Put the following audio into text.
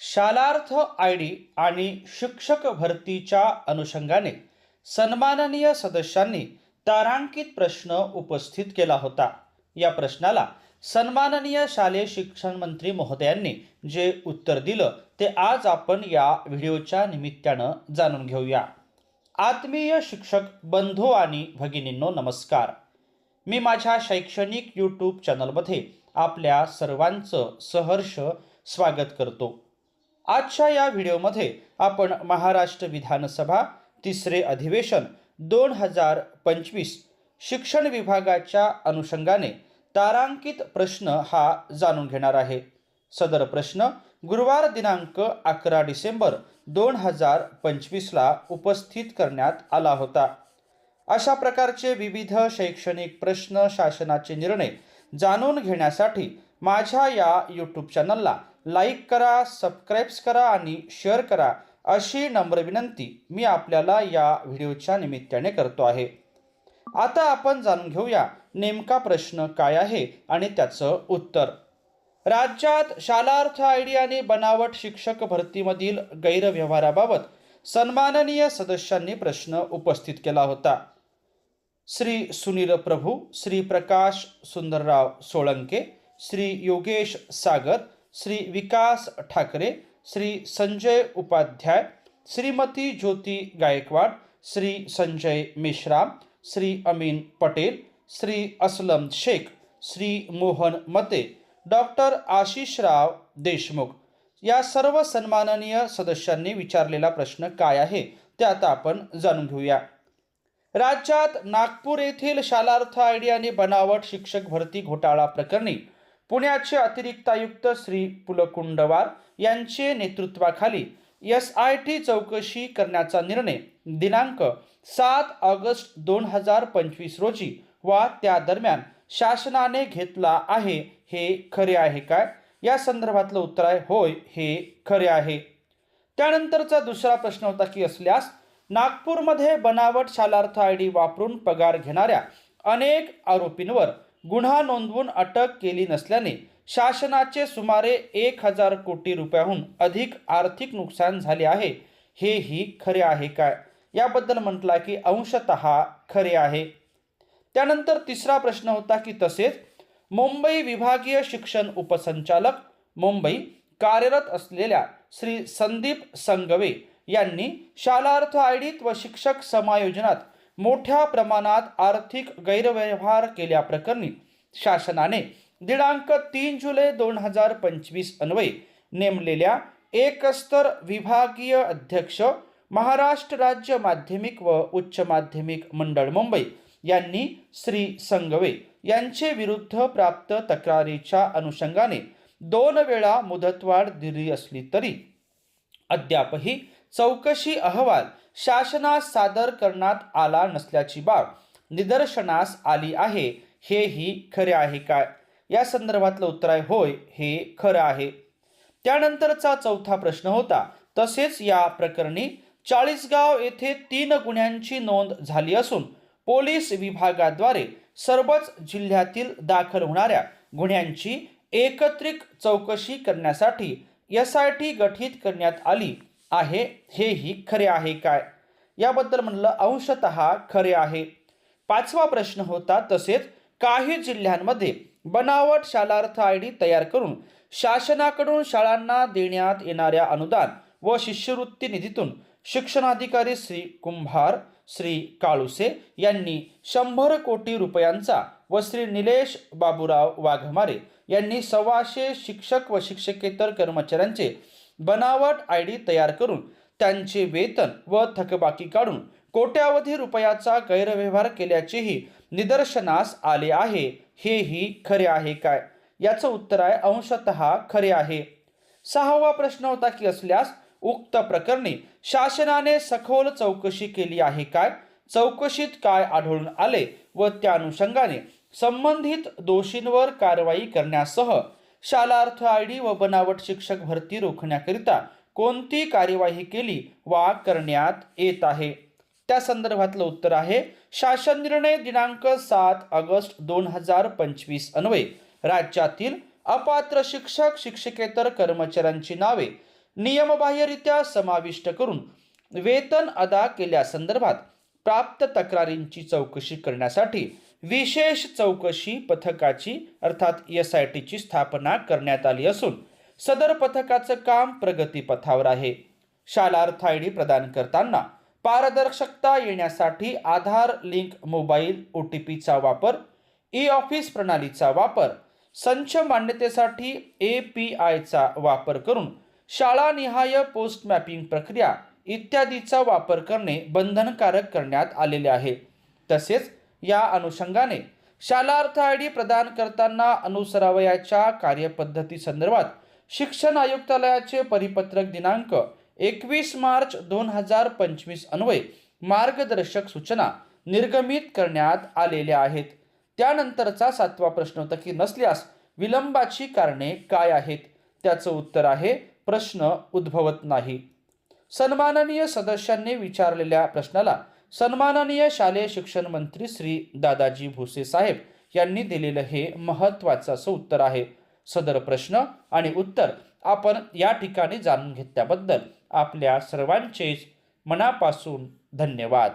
Shalarth ID आणि शिक्षक भरतीच्या अनुषंगाने सन्माननीय सदस्यांनी तारांकित प्रश्न उपस्थित केला होता। या प्रश्नाला सन्माननीय शालेय शिक्षण मंत्री महोदयांनी जे उत्तर दिलं ते आज आपण या व्हिडिओच्या निमित्तानं जाणून घेऊया। आत्मीय शिक्षक बंधू आणि भगिनींनो, नमस्कार। मी माझ्या शैक्षणिक यूट्यूब चॅनलमध्ये आपल्या सर्वांचं सहर्ष स्वागत करतो। आजच्या या व्हिडिओमध्ये आपण महाराष्ट्र विधानसभा तिसरे अधिवेशन 2025 शिक्षण विभागाच्या अनुषंगाने तारांकित प्रश्न हा जाणून घेणार आहे। सदर प्रश्न गुरुवार दिनांक 11 डिसेंबर 2025 ला उपस्थित करण्यात आला होता। अशा प्रकारचे विविध शैक्षणिक प्रश्न, शासनाचे निर्णय जाणून घेण्यासाठी माझ्या या यूट्यूब चॅनलला लाईक करा, सबस्क्राईब करा आणि शेअर करा अशी नम्र विनंती मी आपल्याला या व्हिडिओच्या निमित्ताने करतो आहे। आता आपण जाणून घेऊया नेमका प्रश्न काय आहे आणि त्याचं उत्तर। राज्यात शालार्थ आयडी आणि बनावट शिक्षक भरतीमधील गैरव्यवहाराबाबत सन्माननीय सदस्यांनी प्रश्न उपस्थित केला होता। श्री सुनील प्रभू, श्री प्रकाश सुंदरराव सोळंके, श्री योगेश सागर, श्री विकास ठाकरे, श्री संजय उपाध्याय, श्रीमती ज्योती गायकवाड, श्री संजय मेश्राम, श्री अमीन पटेल, श्री असलम शेख, श्री मोहन मते, डॉक्टर आशिषराव देशमुख या सर्व सन्माननीय सदस्यांनी विचारलेला प्रश्न काय आहे ते आता आपण जाणून घेऊया। राज्यात नागपूर येथील शालार्थ आयडी आणि बनावट शिक्षक भरती घोटाळा प्रकरणी पुण्याचे अतिरिक्त आयुक्त श्री पुलकुंडवार यांचे नेतृत्वाखाली SIT चौकशी करण्याचा निर्णय दिनांक 7 ऑगस्ट 2025 रोजी वा त्या दरम्यान शासनाने घेतला आहे, हे खरे आहे काय? या संदर्भातलं उत्तर आहे होय, हे खरे आहे। त्यानंतरचा दुसरा प्रश्न होता की असल्यास नागपूरमध्ये बनावट शालार्थ आयडी वापरून पगार घेणाऱ्या अनेक आरोपींवर गुन्हा नोंदवून अटक केली नसल्याने शासनाचे सुमारे 1000 कोटी रुपयांहून अधिक आर्थिक नुकसान झाले आहे, हेही खरे आहे काय? याबद्दल म्हटला की अंशतः खरे आहे। त्यानंतर तिसरा प्रश्न होता की तसेच मुंबई विभागीय शिक्षण उपसंचालक मुंबई कार्यरत असलेल्या श्री संदीप संगवे यांनी शालार्थ आयडीत व शिक्षक समायोजनात मोठ्या प्रमाणात आर्थिक गैरव्यवहार केल्याप्रकरणी शासनाने दिनांक 3 जुलै 2025 अन्वये नेमलेल्या एकस्तर विभागीय अध्यक्ष महाराष्ट्र राज्य माध्यमिक व उच्च माध्यमिक मंडळ मुंबई यांनी श्री संगवे यांचे विरुद्ध प्राप्त तक्रारीच्या अनुषंगाने 2 वेळा मुदतवाढ दिली असली तरी अद्यापही चौकशी अहवाल शासनास सादर करण्यात आला नसल्याची बाब निदर्शनास आली आहे, हेही खरे आहे काय? या संदर्भातलं उत्तर आहे होय, हे खरं आहे। त्यानंतरचा चौथा प्रश्न होता तसेच या प्रकरणी चाळीसगाव येथे 3 गुन्ह्यांची नोंद झाली असून पोलीस विभागाद्वारे सर्वच जिल्ह्यातील दाखल होणाऱ्या गुन्ह्यांची एकत्रित चौकशी करण्यासाठी SIT गठीत करण्यात आली आहे, हेही खरे आहे काय? याबद्दल म्हणलं अंशतः खरे आहे। पाचवा प्रश्न होता तसेच काही जिल्ह्यांमध्ये बनावट शालार्थ आयडी तयार करून शासनाकडून शाळांना देण्यात येणाऱ्या अनुदान व शिष्यवृत्ती निधीतून शिक्षणाधिकारी श्री कुंभार, श्री काळुसे यांनी 100 कोटी रुपयांचा व श्री निलेश बाबूराव वाघमारे यांनी 125 शिक्षक व शिक्षकेतर कर्मचाऱ्यांचे बनावट आयडी तयार करून त्यांचे वेतन व थकबाकी काढून कोट्यावधी रुपयाचा गैरव्यवहार केल्याचेही निदर्शनास आले आहे, हेही खरे आहे काय? याचं उत्तर आहे अंशतः खरे आहे। सहावा प्रश्न होता की असल्यास उक्त प्रकरणी शासनाने सखोल चौकशी केली आहे काय? चौकशीत काय आढळून आले व त्या अनुषंगाने संबंधित दोषींवर कारवाई करण्यासह शालार्थ आयडी व बनावट शिक्षक भरती रोखण्याकरिता कोणती कार्यवाही केली वा करण्यात येत आहे? त्या संदर्भातलं उत्तर आहे शासन निर्णय दिनांक 7 ऑगस्ट 2025 अन्वये राज्यातील अपात्र शिक्षक शिक्षकेतर कर्मचाऱ्यांची नावे नियमबाह्यरित्या समाविष्ट करून वेतन अदा केल्यासंदर्भात प्राप्त तक्रारींची चौकशी करण्यासाठी विशेष चौकशी पथकाची अर्थात SITची स्थापना करण्यात आली असून सदर पथकाचं काम प्रगतीपथावर आहे. शालार्थ ID प्रदान करताना पारदर्शकता येण्यासाठी आधार लिंक मोबाईल OTPचा वापर, ऑफिस प्रणालीचा वापर, संच मान्यतेसाठी APIचा वापर करून शाळानिहाय पोस्ट मॅपिंग प्रक्रिया इत्यादीचा वापर करणे बंधनकारक करण्यात आलेले आहे. तसेच या अनुषंगाने शालार्थ ID प्रदान करताना अनुसरावयाच्या कार्यपद्धती संदर्भात शिक्षण आयुक्तालयाचे परिपत्रक दिनांक 21 मार्च 2025 अन्वये मार्गदर्शक सूचना निर्गमित करण्यात आलेल्या आहेत. त्यानंतरचा 7वा प्रश्नोत्तरी नसल्यास विलंबाची कारणे काय आहेत? त्याचं उत्तर आहे प्रश्न उद्भवत नाही. सन्माननीय सदस्यांनी विचारलेल्या प्रश्नाला सन्माननीय शालेय शिक्षण मंत्री श्री दादाजी भुसे साहेब यांनी दिलेलं हे महत्त्वाचं असं उत्तर आहे. सदर प्रश्न आणि उत्तर आपण या ठिकाणी जाणून घेतल्याबद्दल आपल्या सर्वांचे मनापासून धन्यवाद.